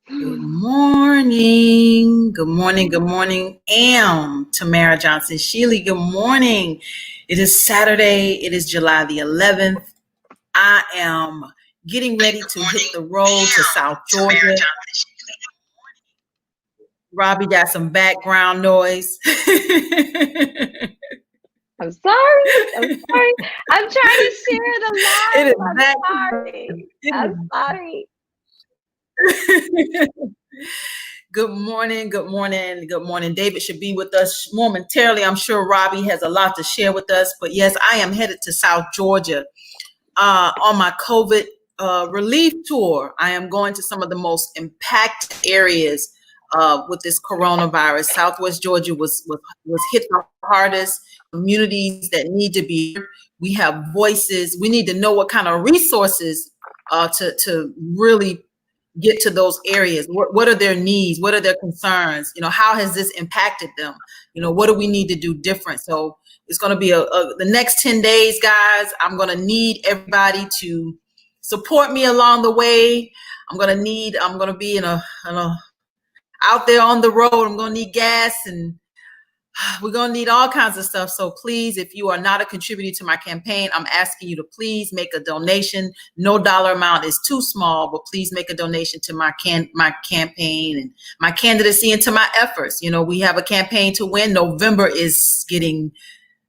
Good morning. Good morning. Good morning. Tamara Johnson Shealy. Good morning. It is Saturday. It is July the 11th. I am getting ready to hit the road to South Georgia. Robbie got some background noise. I'm sorry. I'm trying to share the It is live. I'm sorry. Good morning, good morning, good morning. David should be with us momentarily. I'm sure Robbie has a lot to share with us. But yes, I am headed to South Georgia on my COVID relief tour. I am going to some of the most impacted areas with this coronavirus. Southwest Georgia was hit the hardest. Communities that need to be, we have voices. We need to know what kind of resources to really get to those areas. What are their needs? What are their concerns? How has this impacted them? What do we need to do different? So it's going to be the next 10 days, guys. I'm going to need everybody to support me along the way. I'm going to be out there on the road. I'm going to need gas, and we're going to need all kinds of stuff. So please, if you are not a contributor to my campaign, I'm asking you to please make a donation. No dollar amount is too small, but please make a donation to my campaign and my candidacy and to my efforts. We have a campaign to win. November is getting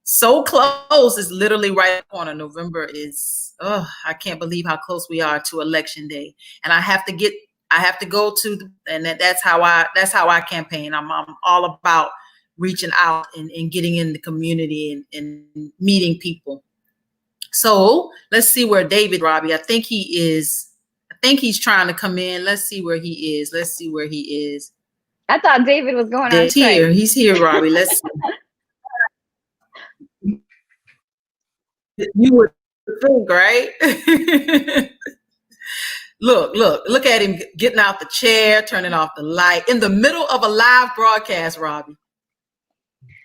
so close. It's literally right in the corner. November is, I can't believe how close we are to election day. And I have to go to, and that's how I campaign. I'm all about reaching out and getting in the community and meeting people. So let's see where David, Robbie, I think he's trying to come in. Let's see where he is. I thought David was going on strike. He's here, Robbie. Let's see. You would think, right? Look at him getting out the chair, turning off the light in the middle of a live broadcast, Robbie.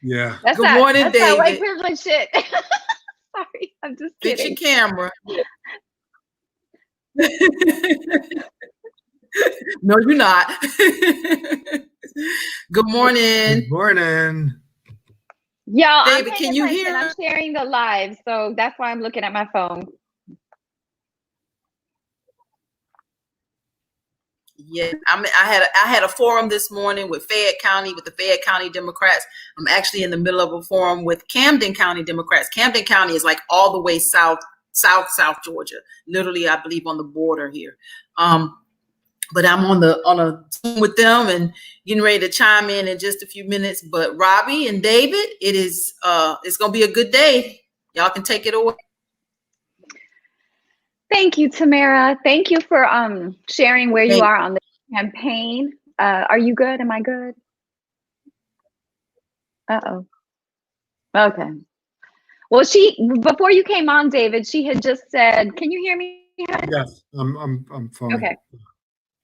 Yeah. Good morning, David. That white privilege shit. Sorry, I'm just kidding. Fix your camera. No, you're not. Good morning. Good morning. Y'all, David, can you hear? I'm sharing the live, so that's why I'm looking at my phone. Yeah, I had a forum this morning with the Fayette County Democrats. I'm actually in the middle of a forum with Camden County Democrats. Camden County is like all the way south Georgia, literally, I believe, on the border here. But I'm on a Zoom with them and getting ready to chime in just a few minutes. But Robbie and David, it's gonna be a good day. Y'all can take it away. Thank you, Tamara. Thank you for sharing where you are on the campaign. Are you good? Am I good? Uh-oh. Okay. Well, before you came on, David, she had just said, can you hear me? Yes, I'm fine. Okay.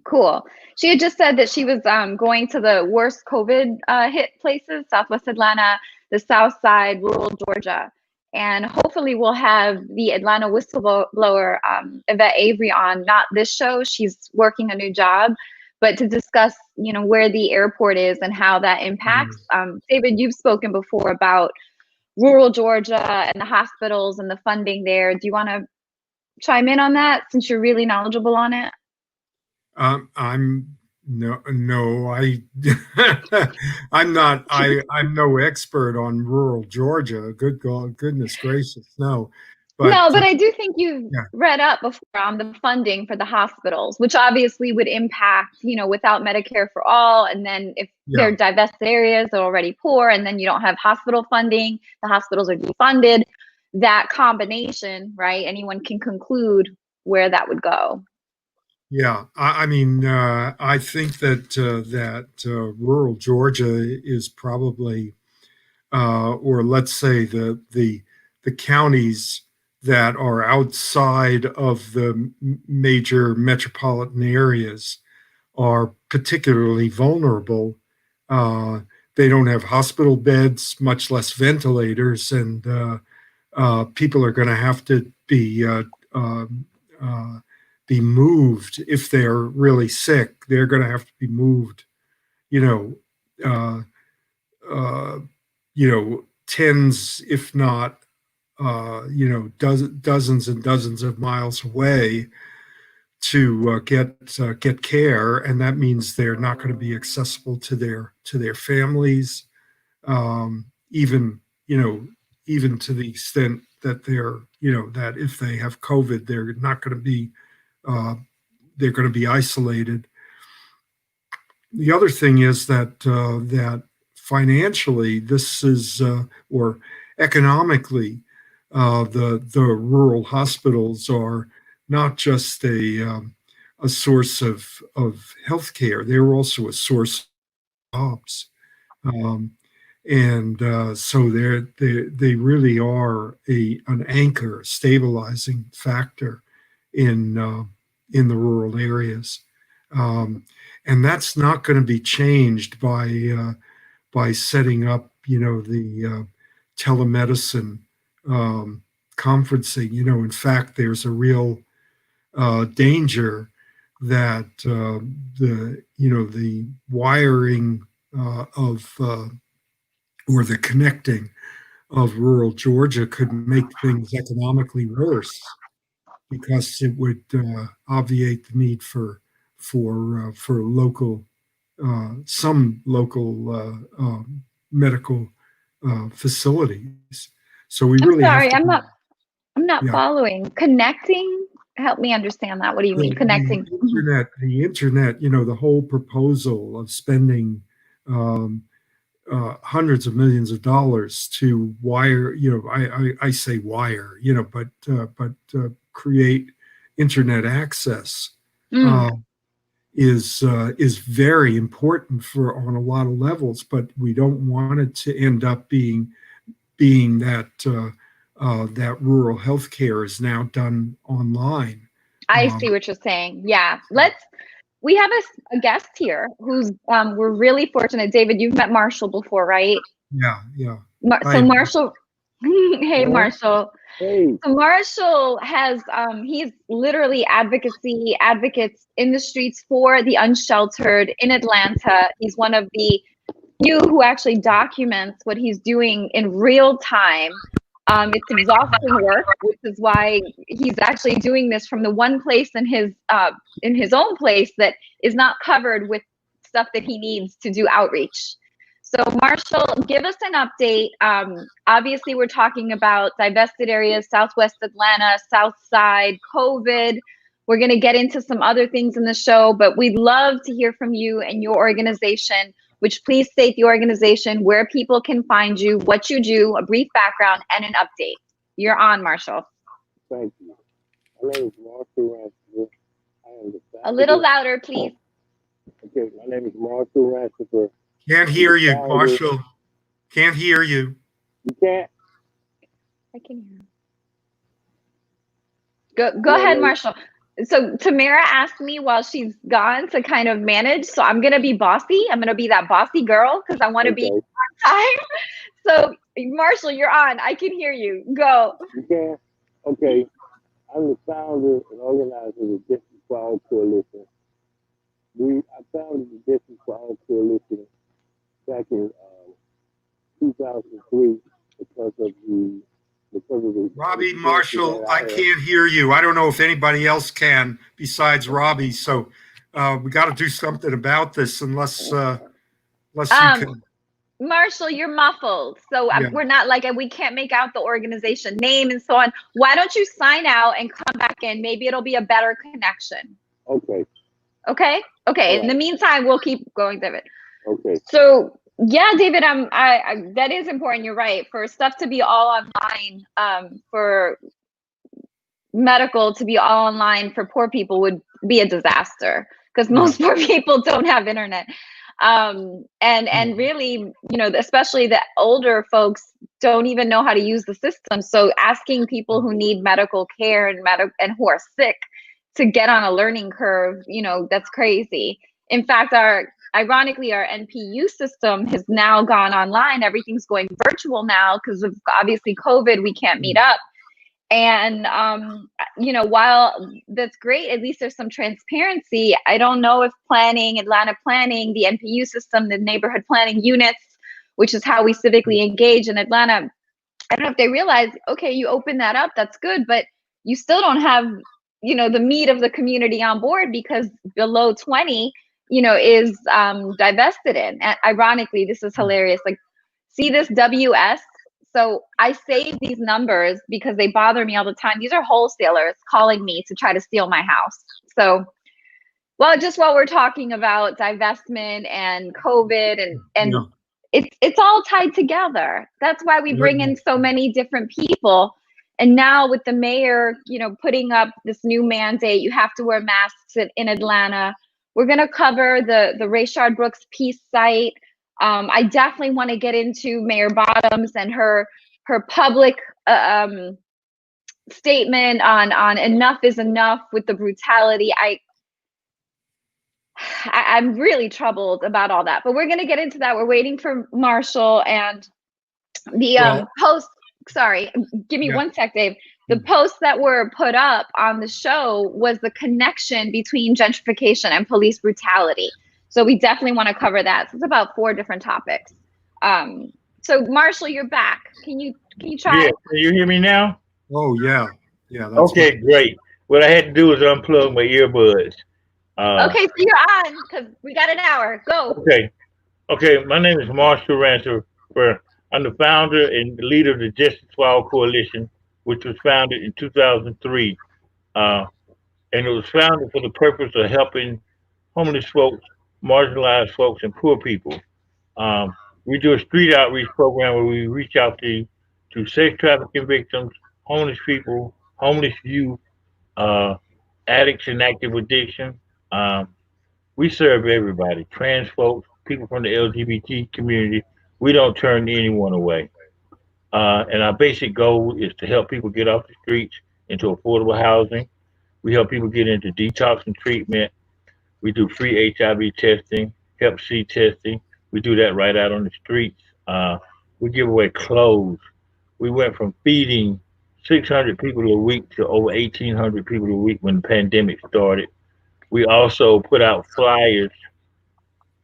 Cool. She had just said that she was going to the worst COVID hit places, Southwest Atlanta, the South Side, rural Georgia. And hopefully we'll have the Atlanta whistleblower, Yvette Avery, on, not this show, she's working a new job, but to discuss, where the airport is and how that impacts. David, you've spoken before about rural Georgia and the hospitals and the funding there. Do you want to chime in on that since you're really knowledgeable on it? I'm no expert on rural Georgia. Good God, goodness gracious, no. But I do think you've read up before on the funding for the hospitals, which obviously would impact, without Medicare for all. And then if they're divested areas, they're already poor, and then you don't have hospital funding, the hospitals are defunded. That combination, right? Anyone can conclude where that would go. Yeah, I mean, I think that rural Georgia is probably, or let's say the counties that are outside of the major metropolitan areas are particularly vulnerable. They don't have hospital beds, much less ventilators, and people are going to have to be be moved if they're really sick. They're going to have to be moved, you know, uh, uh, tens, if not, dozens and dozens of miles away to get care, and that means they're not going to be accessible to their families, even even to the extent that that if they have COVID, they're not going to be uh, they're going to be isolated. The other thing is that financially, this is or economically, the rural hospitals are not just a source of healthcare; they're also a source of jobs, um, and so they really are an anchor, stabilizing factor in in the rural areas. Um, and that's not going to be changed by setting up, the telemedicine conferencing. In fact, there's a real danger that the wiring of or the connecting of rural Georgia could make things economically worse because it would obviate the need for local some local medical facilities. So we I'm really have sorry, to. I'm not Yeah, following. Connecting? Help me understand that. What do you mean the connecting? internet, the whole proposal of spending um, hundreds of millions of dollars to wire, I say wire, but create internet access Mm. uh, is very important for on a lot of levels. But we don't want it to end up being that that rural healthcare is now done online. I Um, see what you're saying. Yeah. We have a guest here who's we're really fortunate. David, you've met Marshall before, right? yeah, yeah. So I Marshall, hey Hello? Marshall. Hey, So Marshall has he's literally advocates in the streets for the unsheltered in Atlanta. He's one of the few who actually documents what he's doing in real time. It's exhausting work, which is why he's actually doing this from the one place in his own place that is not covered with stuff that he needs to do outreach. So Marshall, give us an update. Obviously, we're talking about divested areas, Southwest Atlanta, South Side, COVID. We're going to get into some other things in the show, but we'd love to hear from you and your organization, which please state the organization, where people can find you, what you do, a brief background, and an update. You're on, Marshall. thank you. My name is Marshall Ransifer. I am the A little founder. louder, please. Okay, my name is Marshall Ransifer. can't hear you, Marshall. Can't hear you. You can't? I can hear him. Go ahead, Marshall. So Tamara asked me while she's gone to kind of manage. So I'm gonna be bossy. I'm gonna be that bossy girl because I want to be on time. So Marshall, you're on. I can hear you. Go. You can't? Okay. I'm the founder and organizer of the District for All Coalition. I founded the District for All Coalition back in 2003 because of the Robbie, Marshall, I can't hear you. I don't know if anybody else can besides Robbie. So we got to do something about this unless you can. Marshall, you're muffled. So Yeah. we're not we can't make out the organization name and so on. Why don't you sign out and come back in? Maybe it'll be a better connection. Okay. Okay. Okay. All In the meantime, we'll keep going, David. Okay. So yeah, David, I that is important. You're right. For stuff to be all online, for medical to be all online for poor people would be a disaster because most poor people don't have internet. And really, especially the older folks don't even know how to use the system. So asking people who need medical care and who are sick to get on a learning curve, that's crazy. In fact, ironically, our NPU system has now gone online. Everything's going virtual now because of obviously COVID. We can't meet up. And while that's great, at least there's some transparency. I don't know if Atlanta planning, the NPU system, the neighborhood planning units, which is how we civically engage in Atlanta, I don't know if they realize, okay, you open that up, that's good, but you still don't have, the meat of the community on board, because below 20, is divested in. And ironically, this is hilarious. Like, see this WS? So I save these numbers because they bother me all the time. These are wholesalers calling me to try to steal my house. So, well, just while we're talking about divestment and COVID and Yeah. it's all tied together. That's why we bring Yeah. in so many different people. And now with the mayor, putting up this new mandate, you have to wear masks in Atlanta. We're going to cover the Rayshard Brooks Peace site. I definitely want to get into Mayor Bottoms and her public statement on enough is enough with the brutality. I'm really troubled about all that, but we're going to get into that. We're waiting for Marshall and the post. Sorry, give me 1 sec, Dave. The posts that were put up on the show was the connection between gentrification and police brutality. So we definitely want to cover that. So it's about 4 different topics. So Marshall, you're back. Can you try? Yeah, can you hear me now? Oh yeah. Yeah. That's Okay, great. What I had to do was unplug my earbuds. Okay, so you're on because we got an hour. Go. Okay. My name is Marshall Ransom. I'm the founder and the leader of the Justice for All Coalition, which was founded in 2003. And it was founded for the purpose of helping homeless folks, marginalized folks, and poor people. Um, we do a street outreach program where we reach out to sex trafficking victims, homeless people, homeless youth, uh, addicts and active addiction. Um, we serve everybody, trans folks, people from the LGBT community. We don't turn anyone away. And our basic goal is to help people get off the streets into affordable housing. We help people get into detox and treatment. We do free HIV testing, Hep C testing. We do that right out on the streets. We give away clothes. We went from feeding 600 people a week to over 1,800 people a week when the pandemic started. We also put out flyers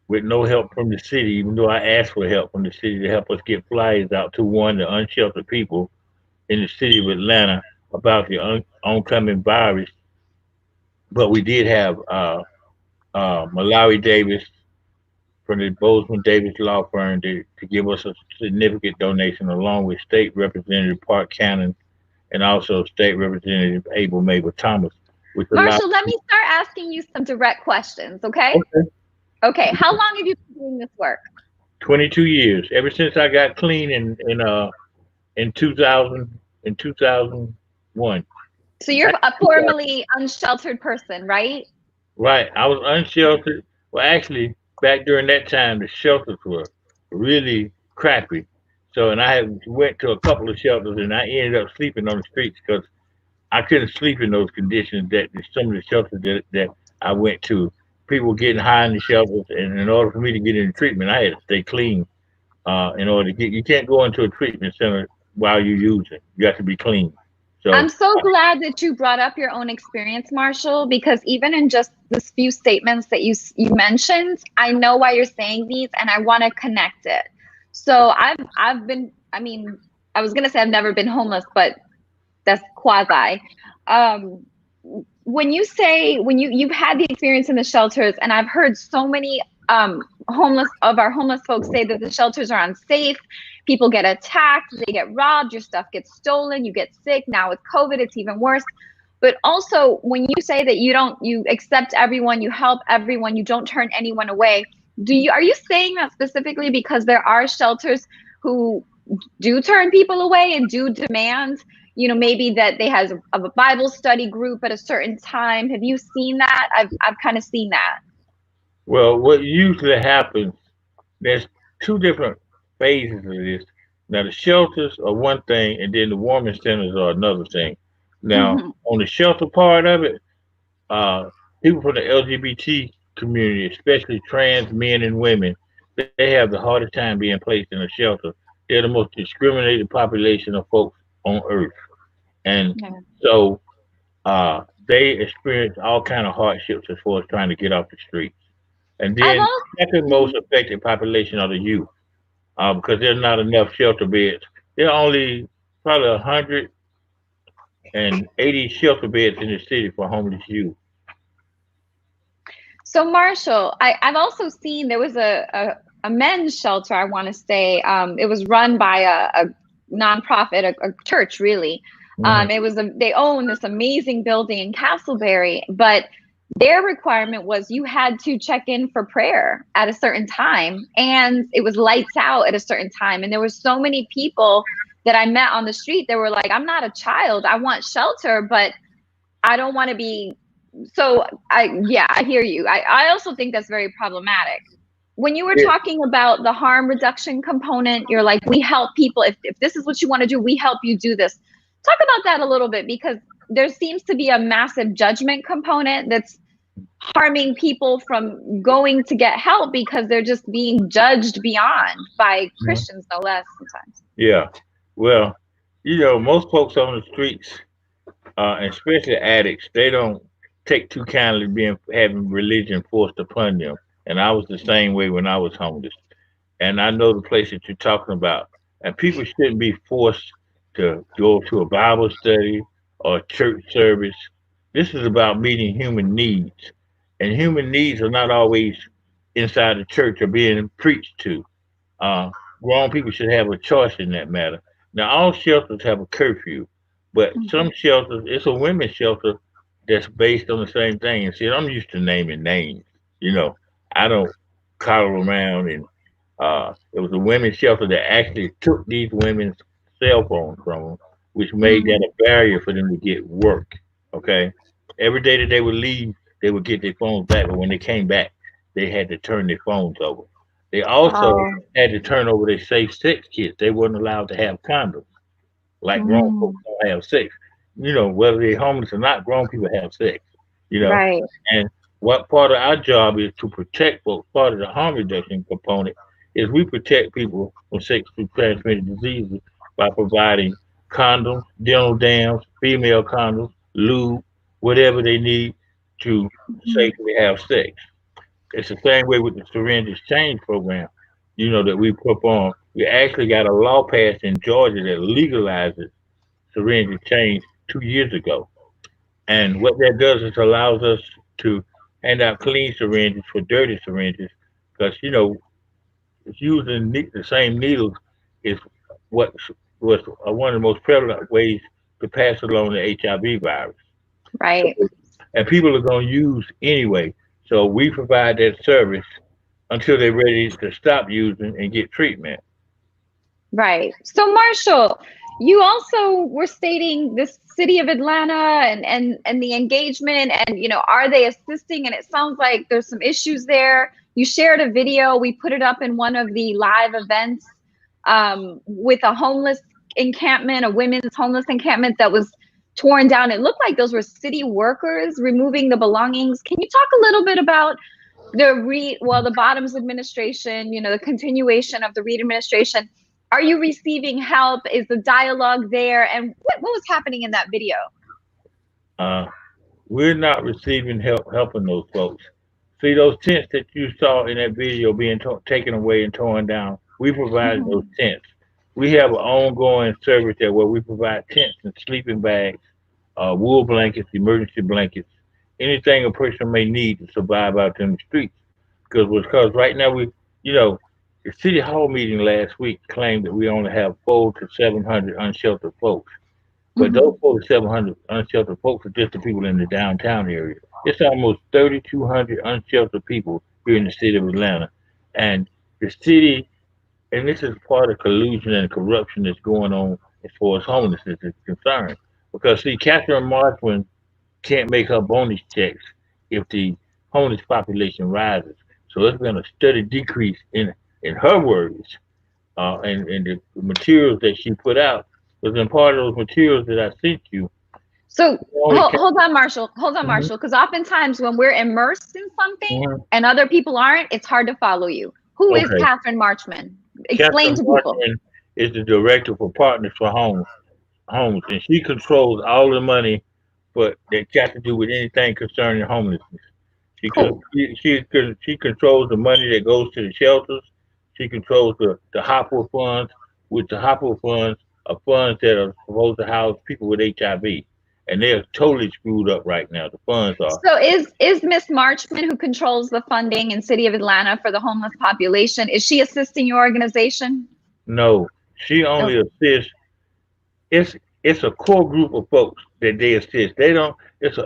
with no help from the city, even though I asked for help from the city to help us get flyers out to warn the unsheltered people in the city of Atlanta about the oncoming virus. But we did have Malawi Davis from the Bozeman Davis Law Firm to give us a significant donation, along with State Representative Park Cannon and also State Representative Abel Mabel Thomas, which allowed. Marshall, let me start asking you some direct questions, okay? Okay. Okay, how long have you been doing this work? 22 years, ever since I got clean in 2001. So you're a formerly unsheltered person, right? Right. I was unsheltered. Well, actually, back during that time, the shelters were really crappy. So, and I had went to a couple of shelters, and I ended up sleeping on the streets because I couldn't sleep in those conditions that some of the shelters that I went to. People were getting high in the shelters, and in order for me to get into treatment, I had to stay clean. In order to get, you can't go into a treatment center while you're using. You have to be clean. So I'm so glad that you brought up your own experience, Marshall, because even in just this few statements that you mentioned, I know why you're saying these, and I want to connect it. So I've been, I mean, I was gonna say I've never been homeless, but that's quasi. When you've had the experience in the shelters, and I've heard so many our homeless folks say that the shelters are unsafe, people get attacked, they get robbed, your stuff gets stolen, you get sick. Now with COVID, it's even worse. But also, when you say that you accept everyone, you help everyone, you don't turn anyone away, are you saying that specifically because there are shelters who do turn people away and do demand, maybe that they have a Bible study group at a certain time? Have you seen that? I've kind of seen that. well, what usually happens, there's two different phases of this. Now, the shelters are one thing, and then the warming centers are another thing. Now, Mm-hmm. on the shelter part of it, uh, people from the LGBT community, especially trans men and women, they have the hardest time being placed in a shelter. They're the most discriminated population of folks on earth. And Yeah. so they experience all kind of hardships as far as trying to get off the streets. And I've then also, second most affected population are the youth, because there's not enough shelter beds. There are only probably 180 shelter beds in the city for homeless youth. so Marshall, I've also seen there was a men's shelter, I want to say. It was run by a nonprofit, a church, really. Mhm. They own this amazing building in Castleberry, but their requirement was you had to check in for prayer at a certain time, and it was lights out at a certain time. And there were so many people that I met on the street that were like, I'm not a child, I want shelter, but I don't want to be. So I hear you. I also think that's very problematic. When you were Yeah. talking about the harm reduction component, you're like, we help people. If this is what you want to do, we help you do this. Talk about that a little bit, because there seems to be a massive judgment component that's harming people from going to get help because they're just being judged beyond by Mhm. Christians, no less, sometimes. Yeah. Well, most folks on the streets, and especially addicts, they don't take too kindly being having religion forced upon them. And I was the same way when I was homeless. And I know the place that you're talking about. And people shouldn't be forced to go to a Bible study or church service. This is about meeting human needs. And human needs are not always inside the church or being preached to. Uh, Grown people should have a choice in that matter. Now, all shelters have a curfew, but some Mhm. shelters, it's a women's shelter that's based on the same thing. And see, I'm used to naming names. You know, I don't coddle around, and it was a women's shelter that actually took these women's cell phones from them, which made that Mm. a barrier for them to get work. Okay, every day that they would leave, they would get their phones back, but when they came back, they had to turn their phones over. They also Oh. had to turn over their safe sex kits. They weren't allowed to have condoms. Like grown folks Mm. don't have sex. Whether they're homeless or not, grown people have sex. You know, Right. and what part of our job is to protect folks. Part of the harm reduction component is we protect people from sexually transmitted diseases by providing condoms, dental dams, female condoms, lube, whatever they need to Mhm. safely have sex. It's the same way with the syringe exchange program, that we put on. We actually got a law passed in Georgia that legalizes syringe exchange 2 years ago. And what that does is allows us to hand out clean syringes for dirty syringes because, it's using the same needles is what was one of the most prevalent ways to pass along the HIV virus. So, Right. and people are going to use anyway. So we provide that service until they're ready to stop using and get treatment. Right. So Marshall, you also were stating the city of Atlanta and the engagement, and are they assisting? And it sounds like there's some issues there. You shared a video. We put it up in one of the live events, with a homeless encampment, a women's homeless encampment that was torn down. It looked like those were city workers removing the belongings. Can you talk a little bit about the Bottoms administration, the continuation of the Reed administration? Are you receiving help? Is the dialogue there? And what was happening in that video? Uh, we're not receiving helping those folks. See those tents that you saw in that video being taken away and torn down. We provided those Mhm. tents. We have an ongoing service there where we provide tents and sleeping bags, wool blankets, emergency blankets, anything a person may need to survive out in the streets. Because right now you know, the city hall meeting last week claimed that we only have 400 to 700 unsheltered folks. But those Mhm. 4,700 unsheltered folks are just the people in the downtown area. It's almost 3,200 unsheltered people here in the city of Atlanta. And the city, and this is part of collusion and corruption that's going on as far as homelessness is concerned. Because, see, Catherine Marshman can't make her bonus checks if the homeless population rises. So it's been a steady decrease in her words, and the materials that she put out. Because in part of those materials that I sent you, So only hold on, Marshall. Hold on, Mhm, Marshall. Because oftentimes when we're immersed in something mhm. and other people aren't, it's hard to follow you. Who is Okay. Catherine Marchman? Explain Catherine to people. Marshman is the director for Partners for Home. homes, and she controls all the money, but that got to do with anything concerning homelessness. Cool. She controls the money that goes to the shelters. She controls the Hopper funds, which the Hopper funds are funds that are supposed to house people with HIV, and they're totally screwed up right now. The funds are. So is Miss Marchman, who controls the funding in City of Atlanta for the homeless population, is she assisting your organization? No, she only Oh, assists. It's a core group of folks that they assist. They don't. There's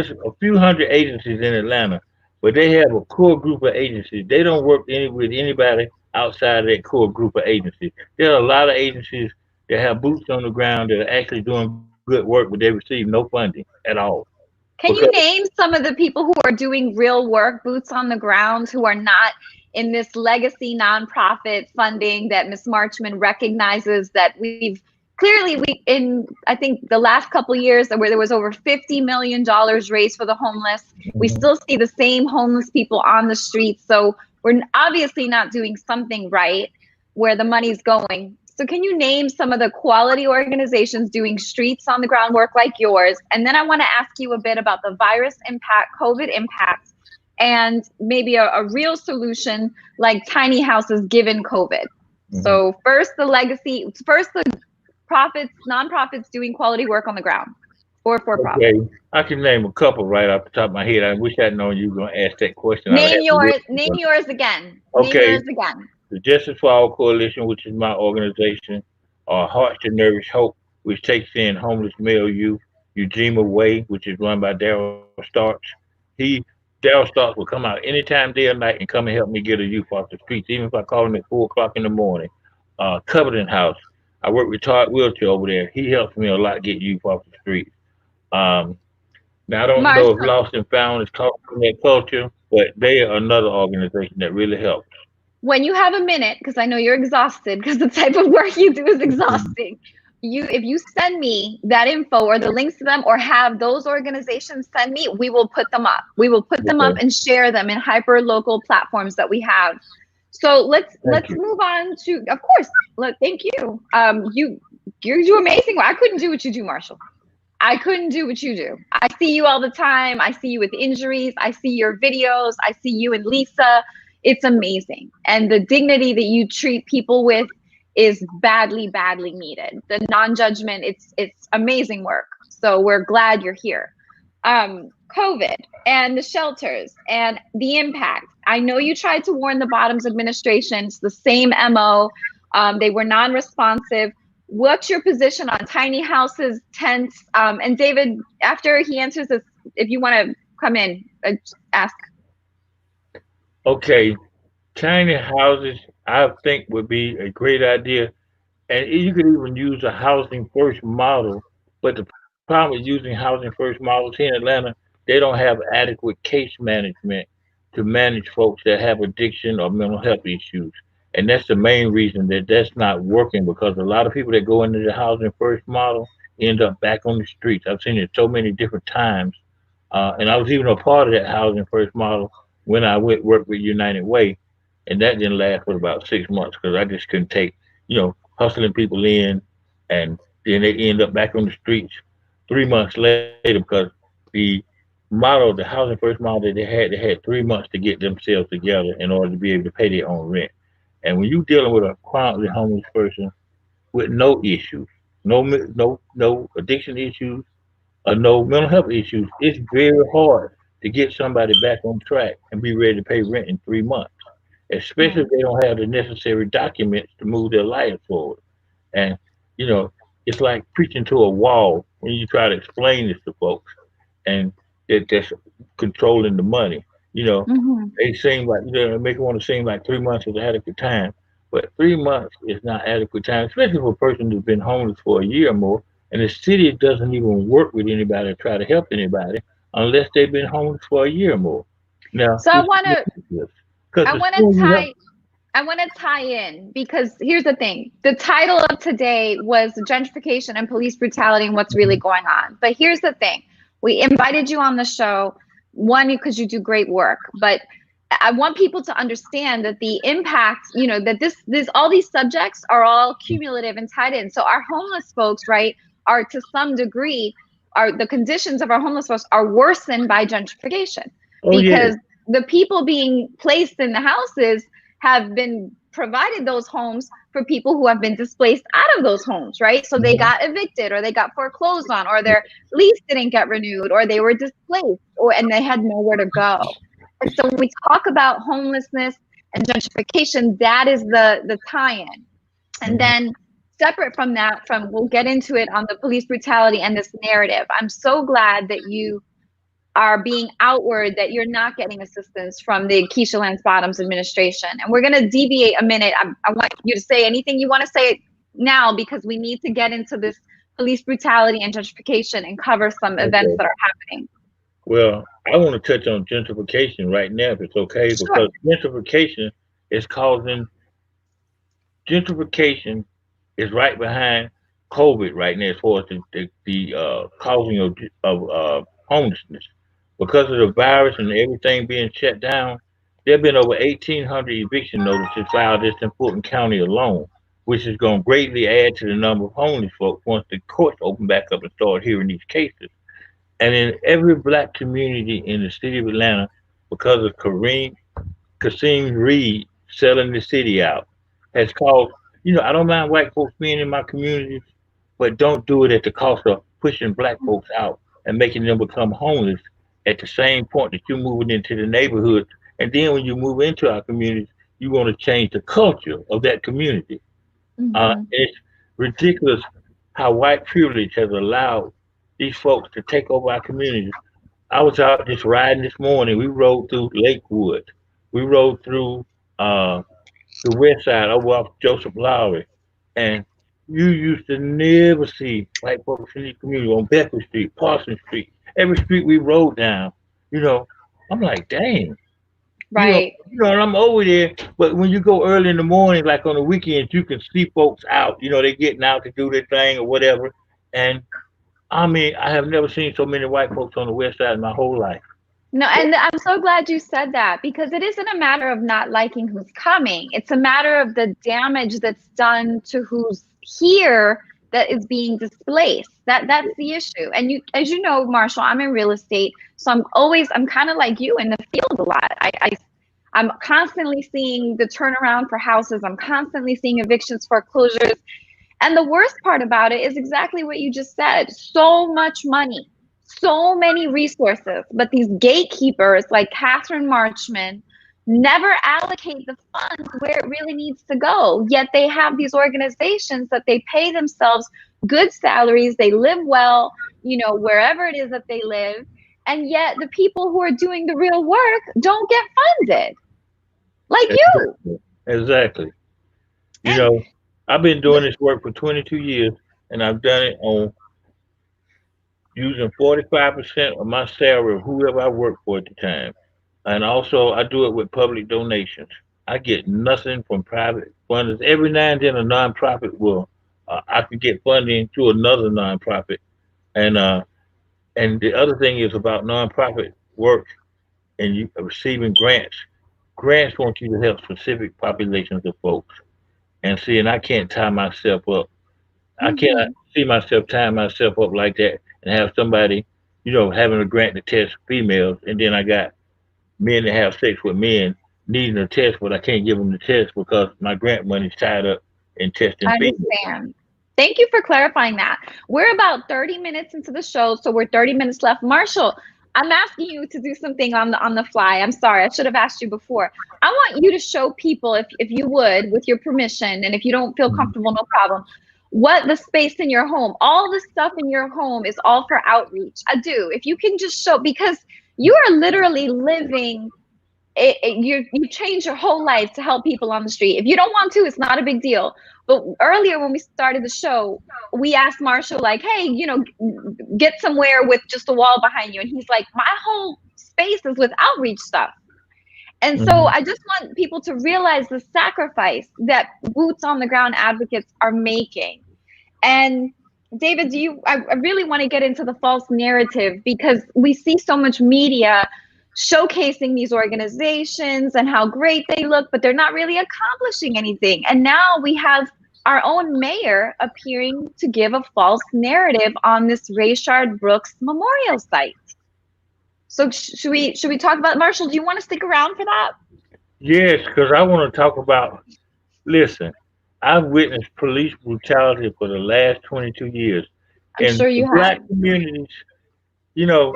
a few hundred agencies in Atlanta, but they have a core group of agencies. They don't work with anybody outside of that core group of agencies. There are a lot of agencies that have boots on the ground that are actually doing good work, but they receive no funding at all. can Because you name some of the people who are doing real work, boots on the ground, who are not in this legacy nonprofit funding that Ms. Marchman recognizes that we've clearly, in I think the last couple of years where there was over $50 million raised for the homeless, we Mhm. still see the same homeless people on the streets. So we're obviously not doing something right where the money's going. So can you name some of the quality organizations doing streets on the ground work like yours? And then I want to ask you a bit about the virus impact, COVID impact, and maybe a real solution like tiny houses given COVID. Mhm. So first the legacy, first the profits, nonprofits doing quality work on the ground or for profit. Okay, I can name a couple right off the top of my head. I wish I'd known you were going to ask that question. I'd have Name to yours, name look. yours again. Name Okay, yours again. the Justice for All Coalition, which is my organization, Hearts to Nourish Hope, which takes in homeless male youth, Ujima Way, which is run by Daryl Starks. He Daryl Starks will come out anytime, day or night, and come and help me get a youth off the streets, even if I call him at 4 o'clock in the morning. Covenant House, I work with Todd Wheelchair over there. He helps me a lot get youth off the streets. Um, Now I don't know if Marshall, Lost and Found is caught in that culture, but they are another organization that really helps. when you have a minute, because I know you're exhausted because the type of work you do is exhausting. If you send me that info or the links to them or have those organizations send me, we will put them up. We will put them up Okay, and share them in hyper local platforms that we have. So thank let's you. move on to, of course, look, thank you. You do amazing. I couldn't do what you do, Marshall. I couldn't do what you do. I see you all the time. I see you with injuries. I see your videos. I see you and Lisa. It's amazing. And the dignity that you treat people with is badly, badly needed. The non-judgment, it's amazing work. So we're glad you're here. COVID and the shelters and the impact. I know you tried to warn the Bottoms administration. It's the same MO. They were non-responsive. What's your position on tiny houses, tents? And David, after he answers this, if you want to come in, ask. Okay, tiny houses I think would be a great idea, and you could even use a housing first model. But the problem with using housing first models here in Atlanta, they don't have adequate case management to manage folks that have addiction or mental health issues. And that's the main reason that that's not working because a lot of people that go into the housing first model end up back on the streets. I've seen it so many different times. And I was even a part of that housing first model when I went work with United Way. And that didn't last for about 6 months because I just couldn't take, hustling people in and then they end up back on the streets 3 months later because the model, the housing first model that they had 3 months to get themselves together in order to be able to pay their own rent. And when you're dealing with a chronically homeless person with no issues, no addiction issues, or no mental health issues, it's very hard to get somebody back on track and be ready to pay rent in 3 months, especially Mm, if they don't have the necessary documents to move their life forward. And, you know, it's like preaching to a wall when you try to explain this to folks and that's controlling the money. You know, mhm. they seem like, make it want to seem like 3 months is adequate time, but 3 months is not adequate time, especially for a person who's been homeless for a year or more. And the city doesn't even work with anybody to try to help anybody unless they've been homeless for a year or more. Now, So this is ridiculous because I the want to sooner you help. tie in because here's the thing. The title of today was Gentrification and Police Brutality and What's Really Going On. But here's the thing. We invited you on the show, one, because you do great work, but I want people to understand that the impact, you know, that this all these subjects are all cumulative and tied in. So our homeless folks, right, are to some degree, are the conditions of our homeless folks are worsened by gentrification, Oh yeah. because the people being placed in the houses have been provided those homes for people who have been displaced out of those homes, right? So they got evicted, or they got foreclosed on, or their lease didn't get renewed, or they were displaced, and they had nowhere to go. And so when we talk about homelessness and gentrification, that is the tie-in. And then separate from that, we'll get into it on the police brutality and this narrative. I'm so glad that you are being outward, that you're not getting assistance from the Keisha Lance Bottoms administration. And we're going to deviate a minute. I want you to say anything you want to say now, because we need to get into this police brutality and gentrification and cover some events that are happening. Well, I want to touch on gentrification right now, if it's okay, Sure. because gentrification is causing gentrification is right behind COVID right now, as far as the causing of homelessness. Because of the virus and everything being shut down, there have been over 1,800 eviction notices filed just in Fulton County alone, which is going to greatly add to the number of homeless folks once the courts open back up and start hearing these cases. And in every black community in the city of Atlanta, because of Kasim Reed selling the city out, has caused, I don't mind white folks being in my communities, but don't do it at the cost of pushing black folks out and making them become homeless at the same point that you're moving into the neighborhood. And then when you move into our communities, you want to change the culture of that community. It's ridiculous how white privilege has allowed these folks to take over our communities. I was out just riding this morning. We rode through Lakewood. We rode through the west side over off Joseph Lowry. And you used to never see white folks in the community on Bedford Street, Parsons Street, every street we rode down. You know, I'm like, dang. Right. And I'm over there, but when you go early in the morning, like on the weekends, you can see folks out. They're getting out to do their thing or whatever. And I mean, I have never seen so many white folks on the west side in my whole life. No, and I'm so glad you said that, because it isn't a matter of not liking who's coming. It's a matter of the damage that's done to who's here that is being displaced. That's the issue. And as you know, Marshall, I'm in real estate, so I'm kind of like you in the field a lot. I'm constantly seeing the turnaround for houses. I'm constantly seeing evictions, foreclosures. And the worst part about it is exactly what you just said. So much money, so many resources, but these gatekeepers like Catherine Marchman never allocate the funds where it really needs to go. Yet they have these organizations that they pay themselves good salaries. They live well, wherever it is that they live. And yet the people who are doing the real work don't get funded. Like you. Exactly. I've been doing this work for 22 years, and I've done it on using 45% of my salary of whoever I work for at the time. And also, I do it with public donations. I get nothing from private funders. Every now and then, a nonprofit I can get funding through another nonprofit. And the other thing is about nonprofit work and you receiving grants. Grants want you to help specific populations of folks. And I can't tie myself up. I cannot see myself tying myself up like that and have somebody, having a grant to test females, and then I got men that have sex with men needing a test, but I can't give them the test because my grant money's tied up in testing females. I understand. Thank you for clarifying that. We're about 30 minutes into the show, so we're 30 minutes left. Marshall, I'm asking you to do something on the fly. I'm sorry, I should have asked you before. I want you to show people, if you would, with your permission, and if you don't feel comfortable, no problem, what the space in your home, all the stuff in your home is all for outreach. I do. If you can just show, because you are literally living you change your whole life to help people on the street. If you don't want to, it's not a big deal. But earlier when we started the show, we asked Marshall, like, hey, get somewhere with just a wall behind you. And he's like, my whole space is with outreach stuff. And so I just want people to realize the sacrifice that boots on the ground advocates are making. And David, I really want to get into the false narrative, because we see so much media showcasing these organizations and how great they look, but they're not really accomplishing anything. And now we have our own mayor appearing to give a false narrative on this Rayshard Brooks memorial site. So should we talk about, Marshall, do you want to stick around for that? Yes, because I want to talk about. Listen, I've witnessed police brutality for the last 22 years, I'm and sure the you black have. communities. They were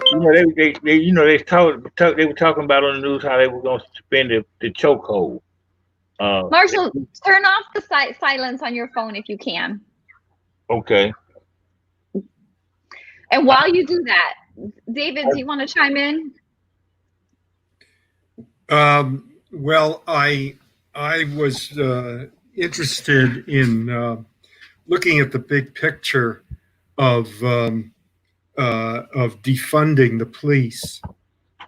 talking about on the news how they were going to suspend the chokehold. Uh, Marshall, turn off the silence on your phone if you can. okay. And while you do that, David, do you want to chime in? Well, I was interested in looking at the big picture of defunding the police.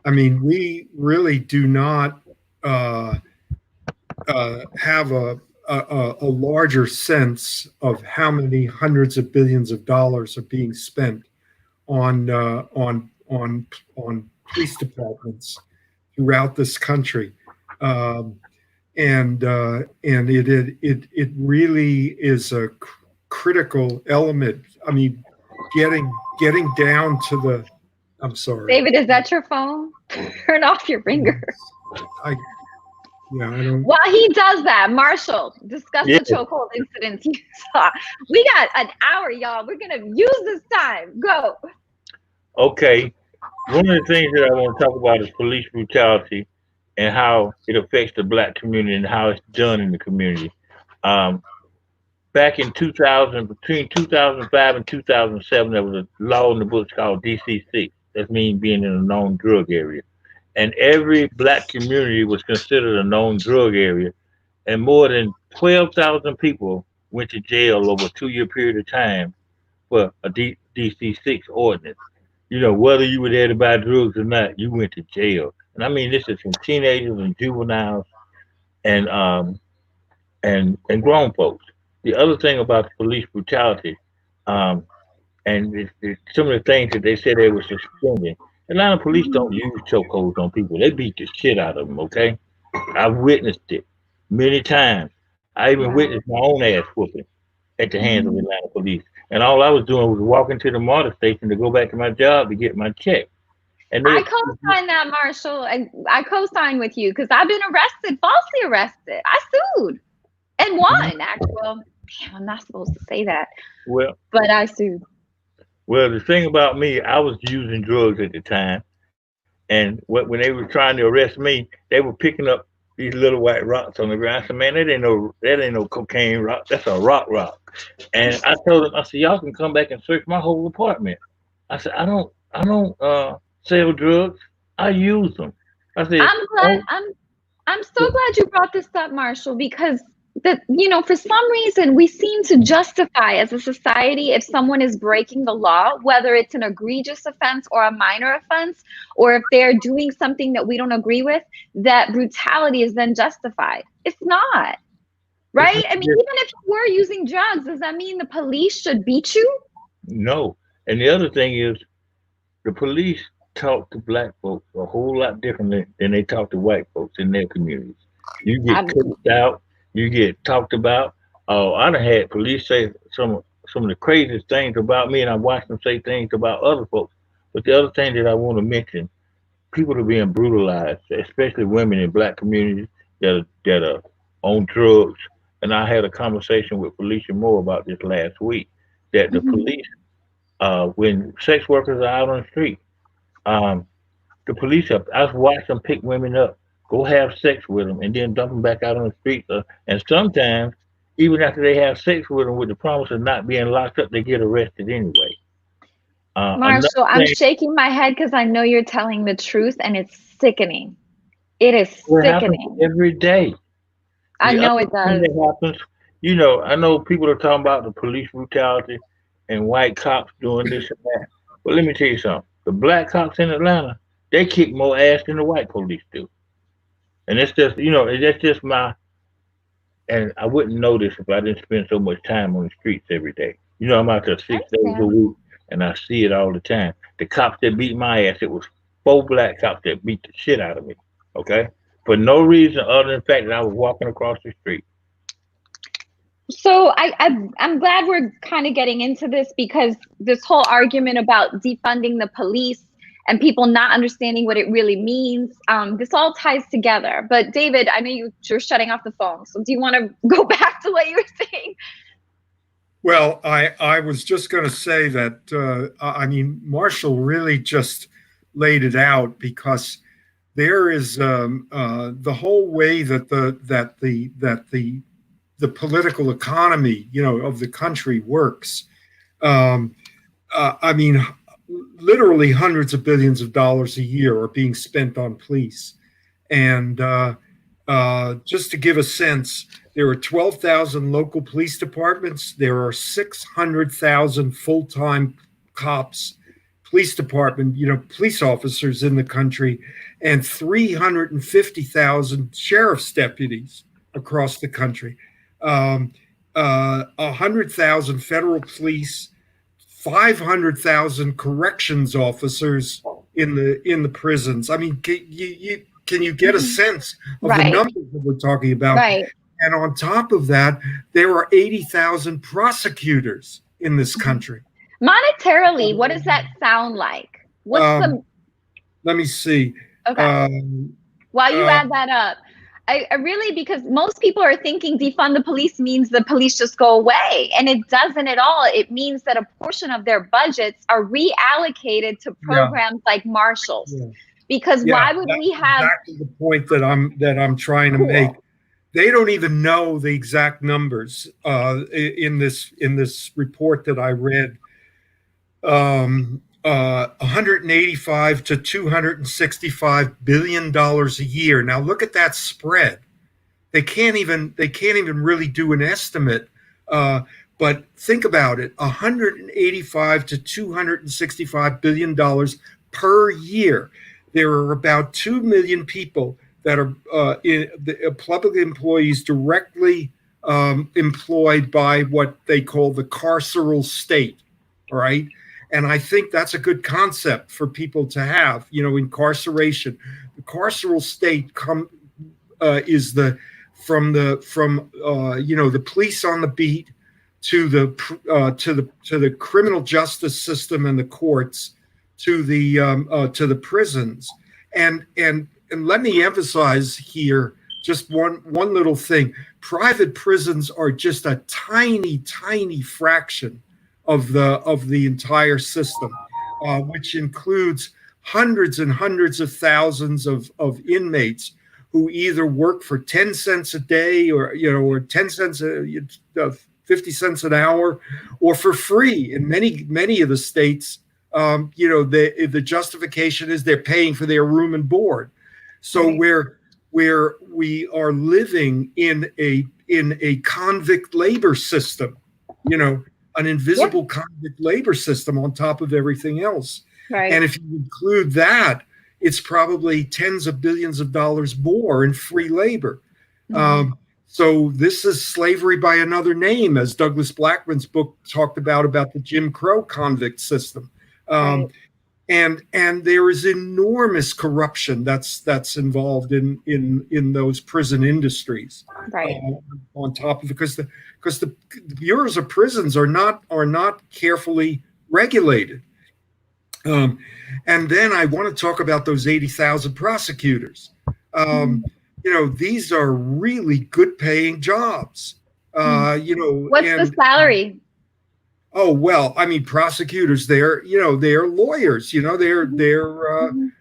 I mean, we really do not have a larger sense of how many hundreds of billions of dollars are being spent on police departments throughout this country, and it really is a critical element. I mean, getting down to the. I'm sorry, David, is that your phone? Turn off your ringer. I don't. While he does that, Marshall, discuss Yeah. the chokehold incidents you saw. We got an hour, y'all. We're gonna use this time. Go. Okay. One of the things that I want to talk about is police brutality and how it affects the black community and how it's done in the community. Um, Back in 2000, between 2005 and 2007, there was a law in the books called DC-6. That means being in a known drug area. And every black community was considered a known drug area. And more than 12,000 people went to jail over a 2 year period of time for a DC-6 ordinance. Whether you were there to buy drugs or not, you went to jail. And I mean, this is from teenagers and juveniles and grown folks. The other thing about the police brutality, um, and some of the things that they said they were suspending. A lot of police don't use chokeholds on people. They beat the shit out of them. Okay, I've witnessed it many times. I even witnessed my own ass whooping at the hands of Atlanta police. And all I was doing was walking to the MARTA station to go back to my job to get my check. And I co-sign that, Marshall. I co-sign with you because I've been arrested, falsely arrested. I sued and won. Actually, well, damn, I'm not supposed to say that. Well, but I sued. Well, the thing about me, I was using drugs at the time, and when they were trying to arrest me, they were picking up these little white rocks on the ground. I said, "Man, that ain't no cocaine rock. That's a rock." And I told them, I said, "Y'all can come back and search my whole apartment." I said, "I don't sell drugs. I use them." I said, I'm so glad you brought this up, Marshall, because for some reason we seem to justify as a society if someone is breaking the law, whether it's an egregious offense or a minor offense, or if they're doing something that we don't agree with, that brutality is then justified. It's not, right? I mean, even if you were using drugs, does that mean the police should beat you? No. And the other thing is, the police talk to black folks a whole lot differently than they talk to white folks in their communities. You get coached out, you get talked about. Oh, I done had police say some of the craziest things about me, and I watched them say things about other folks. But the other thing that I want to mention, people are being brutalized, especially women in black communities that are on drugs. And I had a conversation with Felicia Moore about this last week. That the police, when sex workers are out on the street, um, the police I've watched them pick women up, go have sex with them, and then dump them back out on the streets. And sometimes, even after they have sex with them with the promise of not being locked up, they get arrested anyway. Marshall, I'm shaking my head because I know you're telling the truth, and it's sickening. It is sickening. Every day. I know it does. That happens. I know people are talking about the police brutality and white cops doing this and that. But let me tell you something. The black cops in Atlanta, they kick more ass than the white police do. And it's just, that's just and I wouldn't know this if I didn't spend so much time on the streets every day. I'm out there 6 days a week and I see it all the time. The cops that beat my ass, it was 4 blacks out there beat the shit out of me. Okay, for no reason other than the fact that I was walking across the street. So I'm glad we're kind of getting into this, because this whole argument about defunding the police and people not understanding what it really means, this all ties together. But David, I know you're shutting off the phone. So do you want to go back to what you were saying? Well, I was just going to say that, I mean, Marshall really just laid it out, because there is the whole way that the political economy, of the country works. I mean, literally hundreds of billions of dollars a year are being spent on police. And just to give a sense, there are 12,000 local police departments. There are 600,000 full-time cops, police department, police officers in the country, and 350,000 sheriff's deputies across the country. 100,000 federal police, 500,000 corrections officers in the prisons. I mean, can you get a sense of the numbers that we're talking about? Right. And on top of that, there are 80,000 prosecutors in this country. Monetarily, what does that sound like? What's Let me see. Okay. While you add that up, I really, because most people are thinking defund the police means the police just go away, and it doesn't at all. It means that a portion of their budgets are reallocated to programs like Marshall's. Yeah. Because why would we have exactly the point that I'm trying to make? They don't even know the exact numbers in this report that I read. 185 to 265 billion dollars a year. Now look at that spread. They can't even really do an estimate. But think about it: 185 to 265 billion dollars per year. There are about 2 million people that are public employees directly employed by what they call the carceral state. All right. And I think that's a good concept for people to have, incarceration. The carceral state is the police on the beat to the criminal justice system and the courts to the prisons. And let me emphasize here just one little thing. Private prisons are just a tiny fraction of the entire system, which includes hundreds and hundreds of thousands of inmates who either work for 10 cents a day or 10 cents, 50 cents an hour, or for free. In many of the states, the justification is they're paying for their room and board. So where we are living in a convict labor system, an invisible convict labor system on top of everything else. Right. And if you include that, it's probably tens of billions of dollars more in free labor. Mm-hmm. So this is slavery by another name, as Douglas Blackman's book talked about the Jim Crow convict system. Right. And there is enormous corruption that's involved in those prison industries. Right. On top of it, because the bureaus of prisons are not carefully regulated. And then I want to talk about those 80,000 prosecutors. These are really good paying jobs. What's the salary? Oh, well, I mean, prosecutors, they're lawyers, and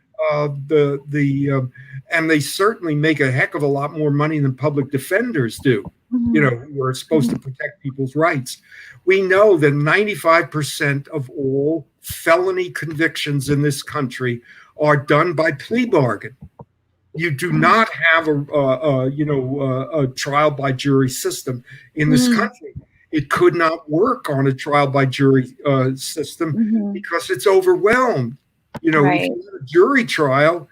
they certainly make a heck of a lot more money than public defenders do, who are supposed to protect people's rights. We know that 95% of all felony convictions in this country are done by plea bargain. You do not have a trial by jury system in this country. It could not work on a trial by jury system because it's overwhelmed. Right. If you have a jury trial,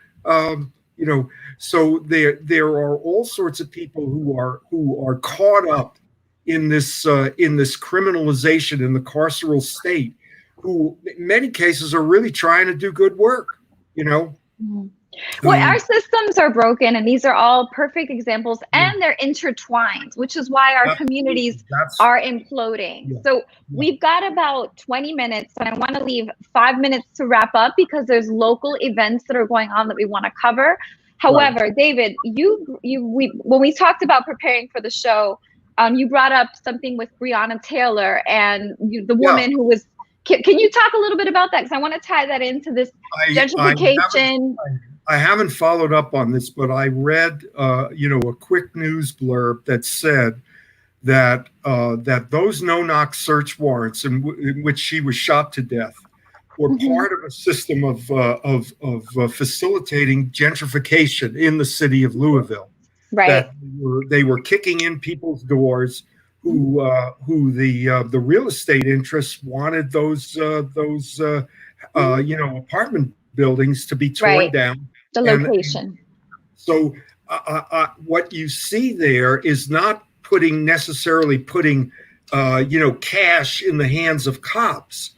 so there are all sorts of people who are caught up in this criminalization in the carceral state, who in many cases are really trying to do good work. Well, Um, our systems are broken, and these are all perfect examples, yeah, and they're intertwined, which is why our absolutely. communities That's are imploding. yeah, So yeah, we've got about 20 minutes, and I want to leave 5 minutes to wrap up because there's local events that are going on that we want to cover. right. However, David, when we talked about preparing for the show, you brought up something with Breonna Taylor and the Yeah, woman who was. Can you talk a little bit about that? Because I want to tie that into this I haven't gentrification. I haven't followed up on this, but I read a quick news blurb that said that those no-knock search warrants in which she was shot to death were Mhm. part of a system of facilitating gentrification in the city of Louisville. Right. That they were kicking in people's doors who the real estate interests wanted those apartment buildings to be torn Right. down. The And location. so what you see there is not necessarily putting cash in the hands of cops,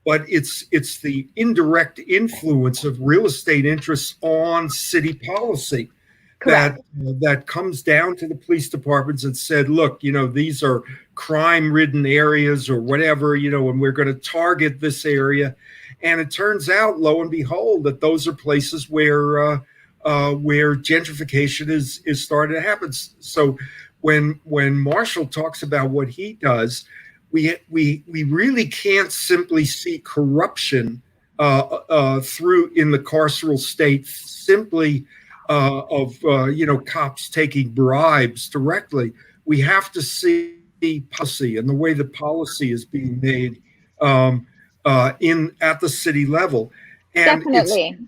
but it's the indirect influence of real estate interests on city policy Correct. that comes down to the police departments and said, look, these are crime-ridden areas or whatever, and we're going to target this area. And it turns out, lo and behold, that those are places where gentrification is starting to happen. So when Marshall talks about what he does, we really can't simply see corruption through in the carceral state simply of cops taking bribes directly. We have to see policy and the way the policy is being made in at the city level, and it's Definitely.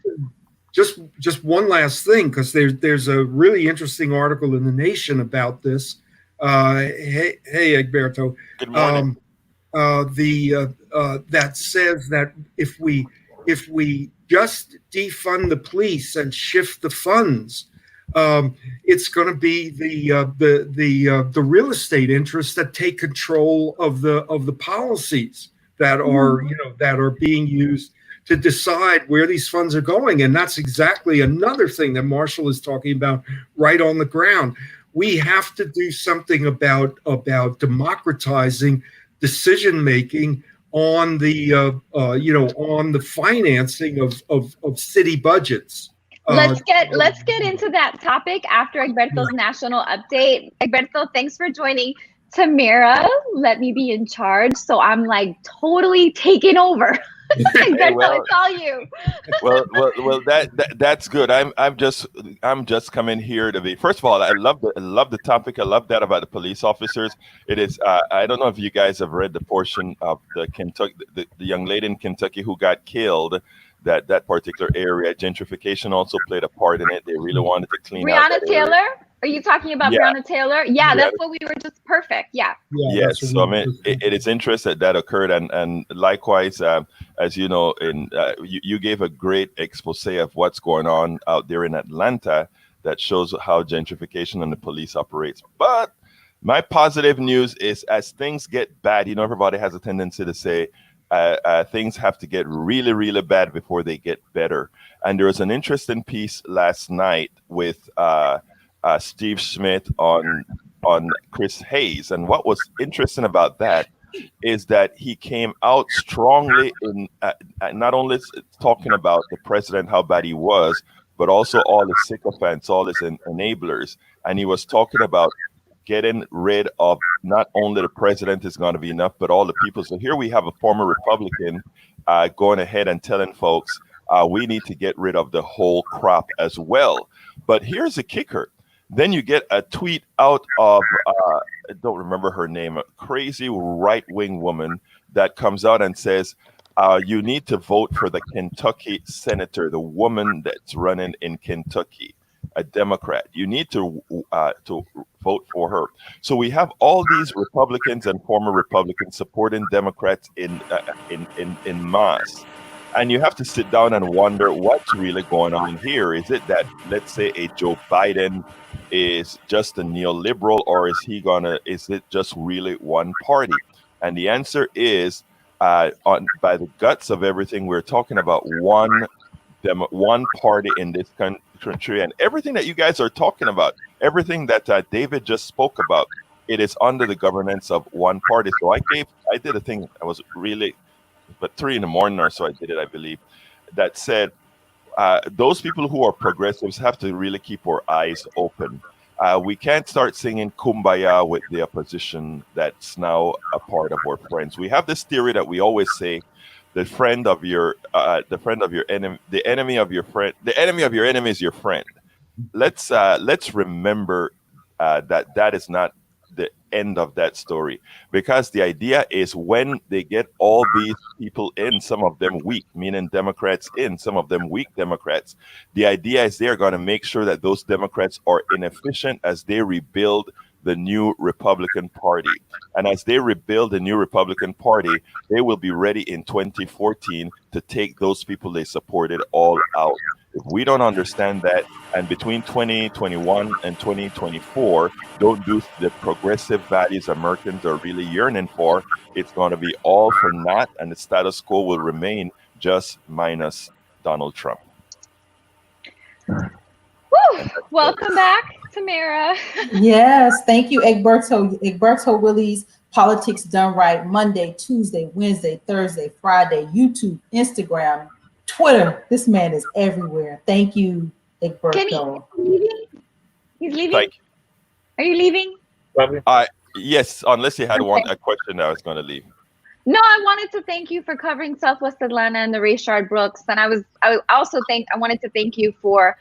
just one last thing, because there's a really interesting article in the Nation about this. Hey, Egberto. Good morning. That says that if we just defund the police and shift the funds, it's going to be the real estate interests that take control of the policies that are being used to decide where these funds are going. And that's exactly another thing that Marshall is talking about right on the ground. We have to do something about democratizing decision making on the on the financing of city budgets. Let's get into that topic after Yeah. Egberto's national update. Egberto, thanks for joining. Tamara, let me be in charge. So I'm like totally taking over. Egberto, well, it's all you. that's good. I'm just coming here to be. First of all, I love the topic. I love that about the police officers. It is. I don't know if you guys have read the portion of the Kentucky, the young lady in Kentucky who got killed. That particular area, gentrification also played a part in it. They really wanted to clean out Breonna that area. Taylor? Are you talking about Yeah. Breonna Taylor? Yeah, Yeah. that's what we were just perfect. Yeah. Yes, so I mean, it is interesting that occurred, and likewise, as you know, you gave a great expose of what's going on out there in Atlanta that shows how gentrification and the police operates. But my positive news is, as things get bad, everybody has a tendency to say things have to get really, really bad before they get better. And there was an interesting piece last night with Steve Smith on Chris Hayes. And what was interesting about that is that he came out strongly in not only talking about the president, how bad he was, but also all the sycophants, all his enablers. And he was talking about getting rid of not only the president is going to be enough, but all the people. So here we have a former Republican going ahead and telling folks we need to get rid of the whole crop as well. But here's the kicker. Then you get a tweet out of, I don't remember her name, a crazy right-wing woman that comes out and says, you need to vote for the Kentucky senator, the woman that's running in Kentucky, a Democrat. You need to vote for her. So we have all these Republicans and former Republicans supporting Democrats in mass. And you have to sit down and wonder what's really going on here. Is it that, let's say, a Joe Biden is just a neoliberal, or is it just really one party? And the answer is, by the guts of everything we're talking about, one one party in this country, and everything that you guys are talking about, everything that David just spoke about, it is under the governance of one party. So I did a thing. I was really, but 3 in the morning or so I did it, I believe, that said those people who are progressives have to really keep our eyes open. We can't start singing kumbaya with the opposition that's now a part of our friends. We have this theory that we always say, the friend of your enemy, the enemy of your friend, the enemy of your enemy is your friend. Let's remember that is not the end of that story, because the idea is when they get all these people in, some of them weak, meaning Democrats in, some of them weak Democrats, the idea is they're going to make sure that those Democrats are inefficient as they rebuild the new Republican Party. And as they rebuild the new Republican Party, they will be ready in 2014 to take those people they supported all out. If we don't understand that, and between 2021 and 2024, don't do the progressive values Americans are really yearning for, it's going to be all for naught, and the status quo will remain just minus Donald Trump. Woo! Welcome back, Tamara. Yes, thank you, Egberto Willies, Politics Done Right, Monday, Tuesday, Wednesday, Thursday, Friday, YouTube, Instagram, Twitter. This man is everywhere. Thank you, Egberto. He's leaving? Thank you. Are you leaving? Yes, unless you had a question, I was going to leave. No, I wanted to thank you for covering Southwest Atlanta and the Rayshard Brooks. And I wanted to thank you for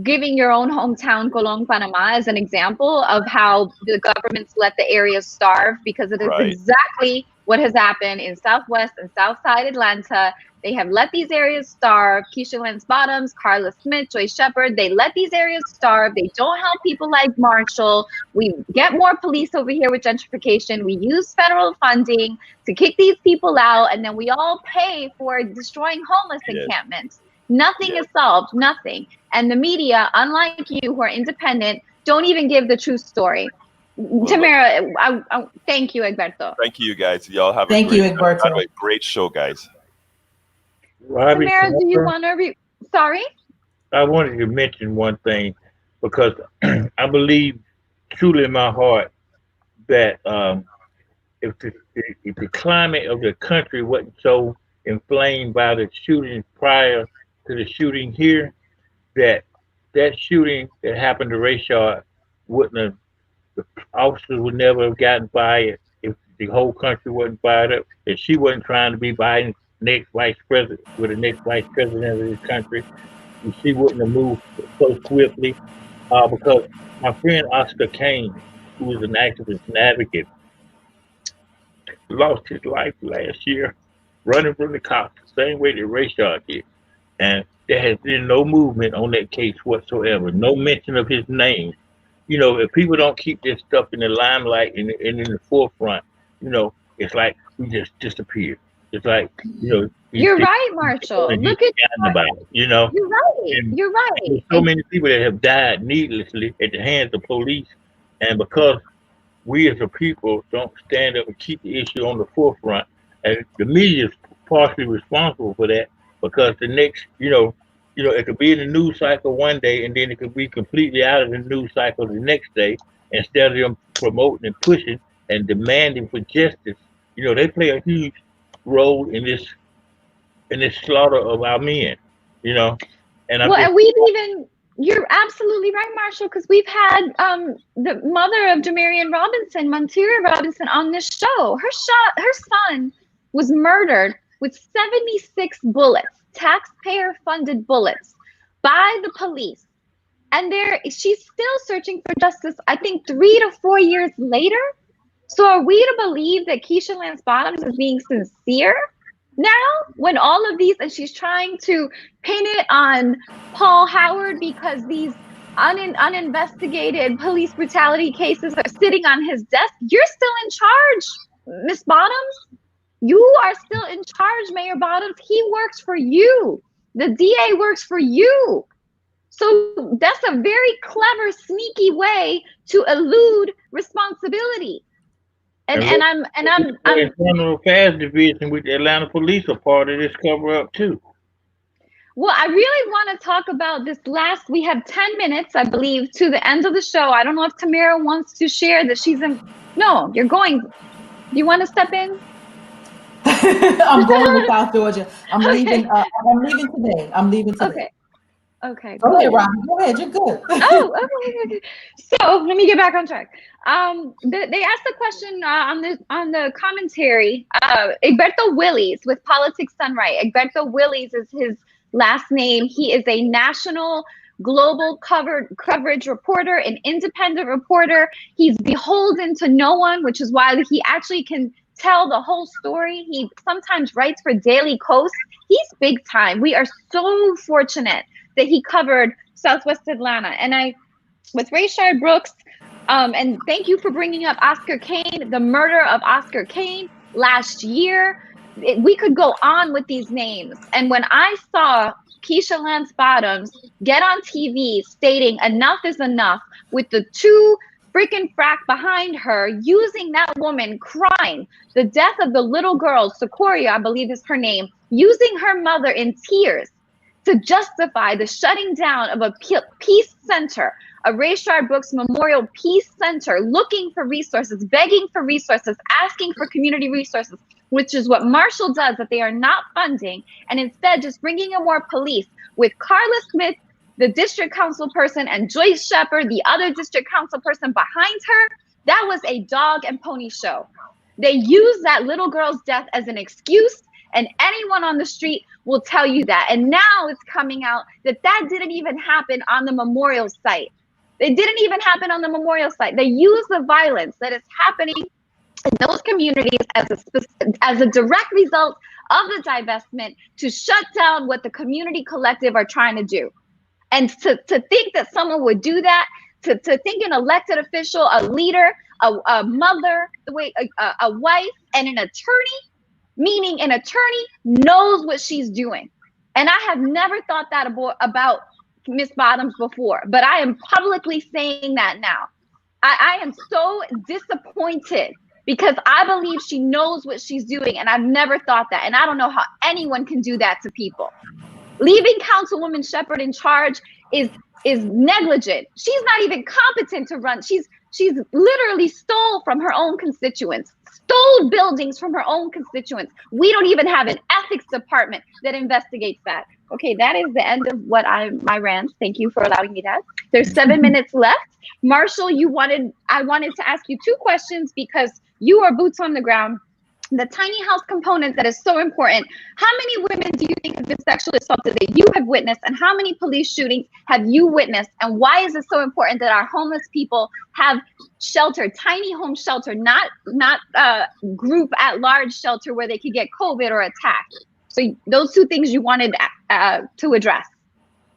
giving your own hometown, Colón, Panama, as an example of how the governments let the areas starve, because it is exactly what has happened in Southwest and Southside Atlanta. They have let these areas starve. Keisha Lance Bottoms, Carla Smith, Joy Shepard, they let these areas starve. They don't help people like Marshall. We get more police over here with gentrification. We use federal funding to kick these people out, and then we all pay for destroying homeless encampments. Nothing is solved, nothing. And the media, unlike you, who are independent, don't even give the true story. Tamara, I thank you, Egberto. Thank you, guys. Y'all have a great show, guys. Robbie, Tamara, do you want to sorry? I wanted to mention one thing, because I believe truly in my heart that if the climate of the country wasn't so inflamed by the shootings prior to the shooting here, that shooting that happened to Rayshard wouldn't have, the officers would never have gotten fired if the whole country wasn't fired up. If she wasn't trying to be Biden's next vice president, with the next vice president of this country, and she wouldn't have moved so swiftly. Because my friend Oscar Kane, who was an activist and advocate, lost his life last year running from the cops, the same way that Rayshard did. And there has been no movement on that case whatsoever, no mention of his name. You know, if people don't keep this stuff in the limelight and in the forefront, you know, it's like we just disappear. It's like, you know. You're right, Marshall. Look at about it, you know. You're right. You're right. There's so many people that have died needlessly at the hands of police, and because we as a people don't stand up and keep the issue on the forefront, and the media is partially responsible for that, because the next, you know, it could be in the news cycle one day, and then it could be completely out of the news cycle the next day. Instead of them promoting and pushing and demanding for justice, you know, they play a huge role in this slaughter of our men, you know. And you're absolutely right, Marshall, because we've had the mother of Jamarian Robinson, Monteria Robinson, on this show. Her son was murdered with 76 bullets, taxpayer-funded bullets, by the police. And she's still searching for justice, I think 3 to 4 years later. So are we to believe that Keisha Lance Bottoms is being sincere now, when all of these, and she's trying to pin it on Paul Howard because these uninvestigated police brutality cases are sitting on his desk? You're still in charge, Miss Bottoms. You are still in charge, Mayor Bottoms. He works for you. The DA works for you. So that's a very clever, sneaky way to elude responsibility. And I'm Internal Affairs Division with the Atlanta Police are part of this cover up too. Well, I really want to talk about this last. We have 10 minutes, I believe, to the end of the show. I don't know if Tamara wants to share that she's in. No, you're going. Do you want to step in? I'm going to South Georgia. I'm Okay. leaving. I'm leaving today. I'm leaving today. Okay. Okay. Go ahead, Cool. Robbie. Go ahead. You're good. Oh, okay. So let me get back on track. They asked the question on the commentary. Egberto Willies with Politics Done Right. Egberto Willies is his last name. He is a national, global coverage reporter, an independent reporter. He's beholden to no one, which is why he actually can tell the whole story. He sometimes writes for Daily Kos. He's big time. We are so fortunate that he covered Southwest Atlanta. And with Rayshard Brooks, and thank you for bringing up Oscar Kane, the murder of Oscar Kane last year. We could go on with these names. And when I saw Keisha Lance Bottoms get on TV stating enough is enough with the two freaking frack behind her, using that woman crying, the death of the little girl, Sequoia, I believe is her name, using her mother in tears to justify the shutting down of a peace center, a Rayshard Brooks Memorial Peace Center, looking for resources, begging for resources, asking for community resources, which is what Marshall does, that they are not funding, and instead just bringing in more police with Carla Smith, the district council person, and Joyce Shepard, the other district council person behind her. That was a dog and pony show. They used that little girl's death as an excuse, and anyone on the street will tell you that. And now it's coming out that that didn't even happen on the memorial site. It didn't even happen on the memorial site. They use the violence that is happening in those communities as a direct result of the divestment to shut down what the community collective are trying to do. And to think that someone would do that, to think an elected official, a leader, a mother, a wife, and an attorney, meaning an attorney knows what she's doing. And I have never thought that about Miss Bottoms before, but I am publicly saying that now. I am so disappointed because I believe she knows what she's doing, and I've never thought that. And I don't know how anyone can do that to people. Leaving Councilwoman Shepard in charge is negligent. She's not even competent to run. She's literally stole from her own constituents, stole buildings from her own constituents. We don't even have an ethics department that investigates that. Okay, that is the end of my rant. Thank you for allowing me that. There's 7 minutes left. Marshall, I wanted to ask you two questions because you are boots on the ground. The tiny house component that is so important. How many women do you think have been sexually assaulted that you have witnessed, and how many police shootings have you witnessed? And why is it so important that our homeless people have shelter, tiny home shelter, not group at large shelter where they could get COVID or attacked? So those two things you wanted to address.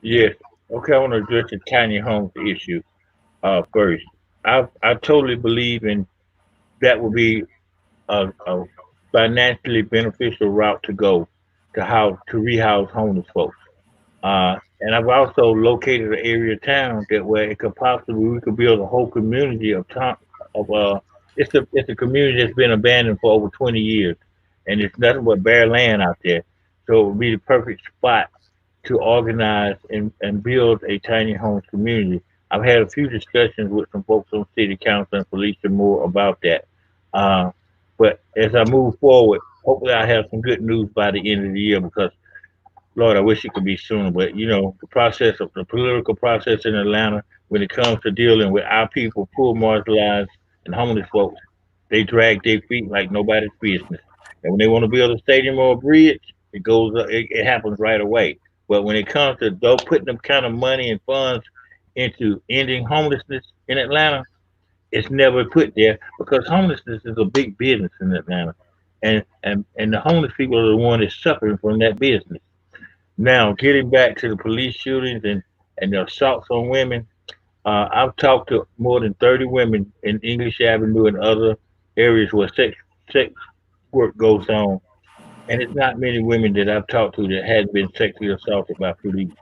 Yes. Okay, I want to address the tiny homes issue first. I totally believe in that will be a financially beneficial route to go to rehouse homeless folks. And I've also located an area of town where we could build a whole community it's a community that's been abandoned for over 20 years, and it's nothing but bare land out there. So it would be the perfect spot to organize and build a tiny homes community. I've had a few discussions with some folks on city council and Felicia Moore about that. But as I move forward, hopefully I have some good news by the end of the year because, Lord, I wish it could be sooner. But, the political process in Atlanta, when it comes to dealing with our people, poor, marginalized, and homeless folks, they drag their feet like nobody's business. And when they want to build a stadium or a bridge, it happens right away. But when it comes to putting them kind of money and funds into ending homelessness in Atlanta, it's never put there because homelessness is a big business in Atlanta, and the homeless people are the one that's suffering from that business. Now, getting back to the police shootings and the assaults on women, I've talked to more than 30 women in English Avenue and other areas where sex work goes on, and it's not many women that I've talked to that has been sexually assaulted by police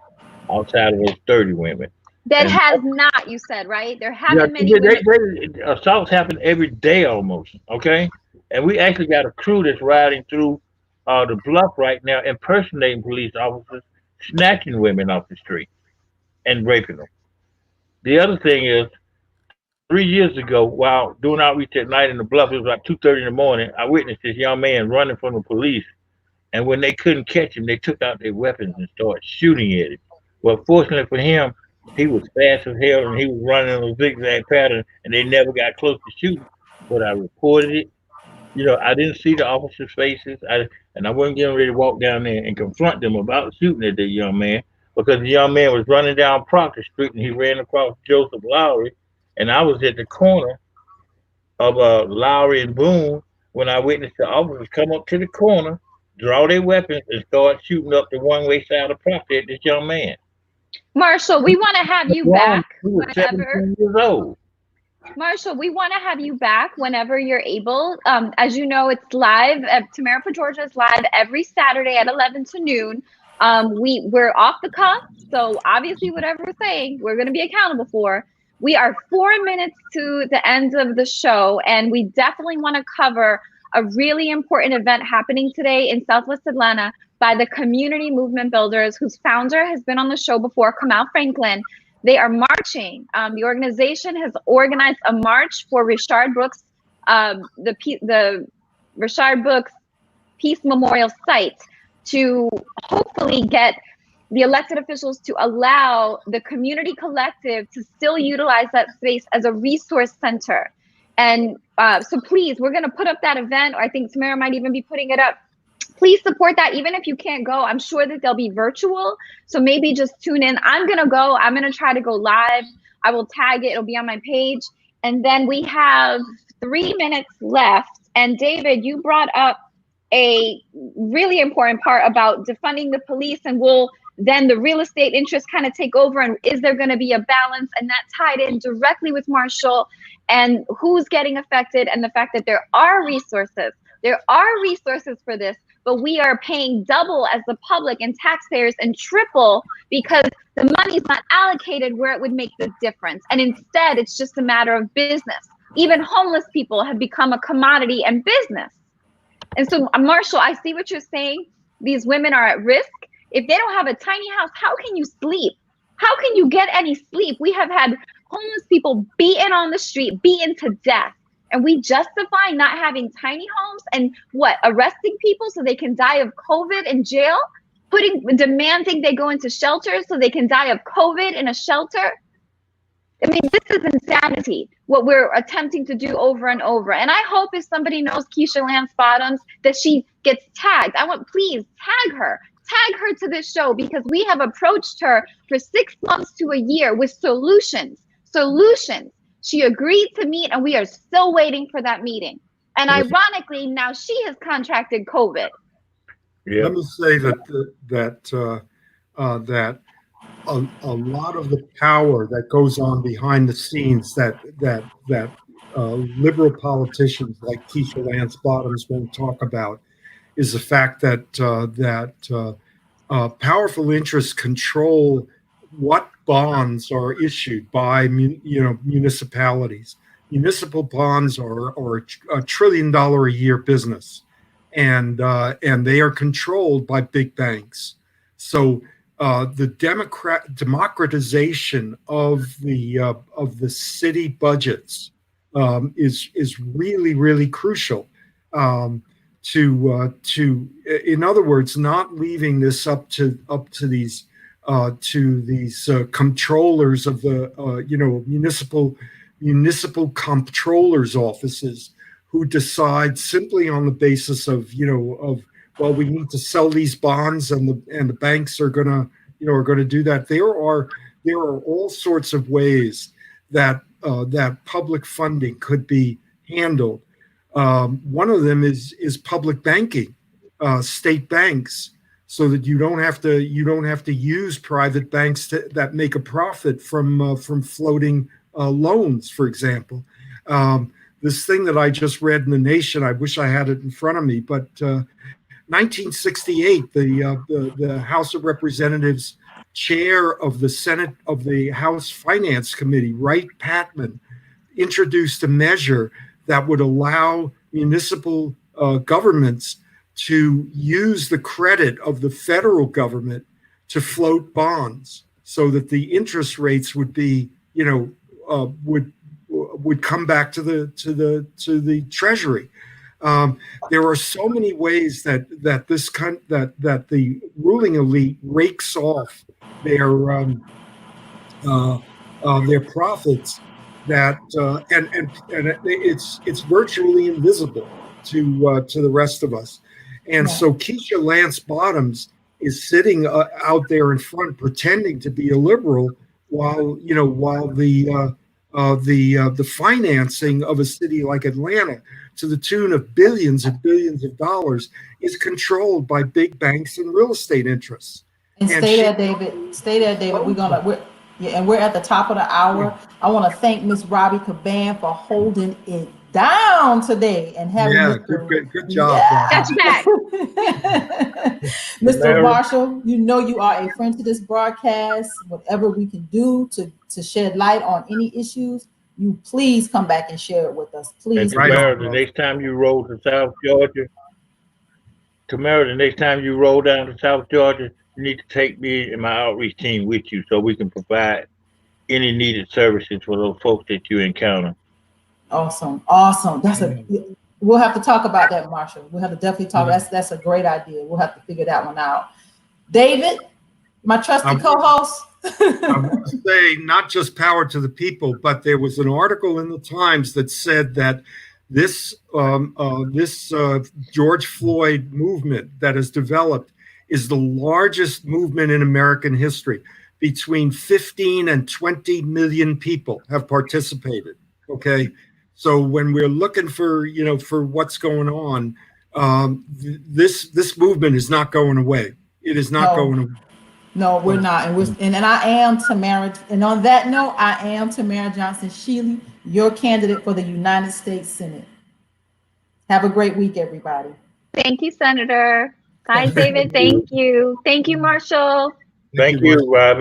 outside of those 30 women. That has not, you said, right? There haven't Yeah, many women. assaults happen every day almost, okay? And we actually got a crew that's riding through the bluff right now, impersonating police officers, snatching women off the street and raping them. The other thing is, 3 years ago, while doing outreach at night in the bluff, it was about 2:30 in the morning. I witnessed this young man running from the police, and when they couldn't catch him, they took out their weapons and started shooting at him. Well, fortunately for him, he was fast as hell and he was running on a zigzag pattern, and they never got close to shooting. But I reported it. I didn't see the officers' faces, and I wasn't getting ready to walk down there and confront them about shooting at the young man because the young man was running down Proctor Street and he ran across Joseph Lowry, and I was at the corner of Lowry and Boone when I witnessed the officers come up to the corner, draw their weapons, and start shooting up the one-way side of Proctor at this young man. Marshall, we want to have you back He was whenever. 17 years old. Marshall, we want to have you back whenever you're able. As you know, it's live. Tamara for Georgia is live every Saturday at 11 to noon. We're off the cuff, so obviously whatever we're saying, we're going to be accountable for. We are 4 minutes to the end of the show, and we definitely want to cover a really important event happening today in Southwest Atlanta by the Community Movement Builders, whose founder has been on the show before, Kamal Franklin. They are marching. The organization has organized a march for Richard Brooks, the Richard Brooks Peace Memorial site, to hopefully get the elected officials to allow the community collective to still utilize that space as a resource center. And so please, we're going to put up that event, or I think Tamara might even be putting it up. Please support that, even if you can't go. I'm sure that they'll be virtual, so maybe just tune in. I'm going to go. I'm going to try to go live. I will tag it. It'll be on my page. And then we have 3 minutes left. And David, you brought up a really important part about defunding the police, and will then the real estate interests kind of take over, and is there going to be a balance? And that tied in directly with Marshall and who's getting affected, and the fact that there are resources. There are resources for this, but we are paying double as the public and taxpayers, and triple because the money's not allocated where it would make the difference. And instead, it's just a matter of business. Even homeless people have become a commodity and business. And so, Marshall, I see what you're saying. These women are at risk. If they don't have a tiny house, how can you sleep? How can you get any sleep? We have had homeless people beaten on the street, beaten to death. And we justify not having tiny homes and arresting people so they can die of COVID in jail, demanding they go into shelters so they can die of COVID in a shelter. I mean, this is insanity, what we're attempting to do over and over. And I hope if somebody knows Keisha Lance Bottoms, that she gets tagged. Please tag her to this show, because we have approached her for 6 months to a year with solutions. She agreed to meet, and we are still waiting for that meeting. And ironically, now she has contracted COVID. Yeah. Let me say that a lot of the power that goes on behind the scenes that liberal politicians like Keisha Lance Bottoms won't talk about is the fact that powerful interests control what bonds are issued by municipalities. Municipal bonds are $1 trillion a year business, and they are controlled by big banks. So the democratization of the city budgets is really crucial. To in other words, not leaving this up to these controllers of the municipal comptrollers offices, who decide simply on the basis of we need to sell these bonds, and the banks are gonna do that. There are all sorts of ways that public funding could be handled. One of them is public banking, state banks, so that you don't have to use private banks that make a profit from floating loans, for example. This thing that I just read in The Nation, I wish I had it in front of me, but 1968, the House of Representatives chair of the Senate of the House Finance Committee, Wright Patman, introduced a measure that would allow municipal governments to use the credit of the federal government to float bonds so that the interest rates would be, would come back to the Treasury. There are so many ways that the ruling elite rakes off their profits and it's virtually invisible to the rest of us. And so Keisha Lance Bottoms is sitting out there in front pretending to be a liberal while the financing of a city like Atlanta to the tune of billions and billions of dollars is controlled by big banks and real estate interests. And stay there, David. Stay there, David. We're at the top of the hour. I want to thank Miss Robbie Caban for holding it down today and having good job. That's back. Mr. Marshall, you are a friend to this broadcast. Whatever we can do to shed light on any issues, you please come back and share it with us. Please. And Tamara, the next time you roll to South Georgia, down to South Georgia, you need to take me and my outreach team with you so we can provide any needed services for those folks that you encounter. Awesome. We'll have to talk about that, Marshall. We'll have to definitely talk. That's a great idea. We'll have to figure that one out. David, my trusty co-host. I want to say not just power to the people, but there was an article in the Times that said that this George Floyd movement that has developed is the largest movement in American history. Between 15 and 20 million people have participated. Okay. So when we're looking for what's going on, this movement is not going away. It is not going away. No, we're not. And I am Tamara. And on that note, I am Tamara Johnson-Shealy, your candidate for the United States Senate. Have a great week, everybody. Thank you, Senator. Bye, David. Thank you. Thank you, Marshall. Thank you, Robbie.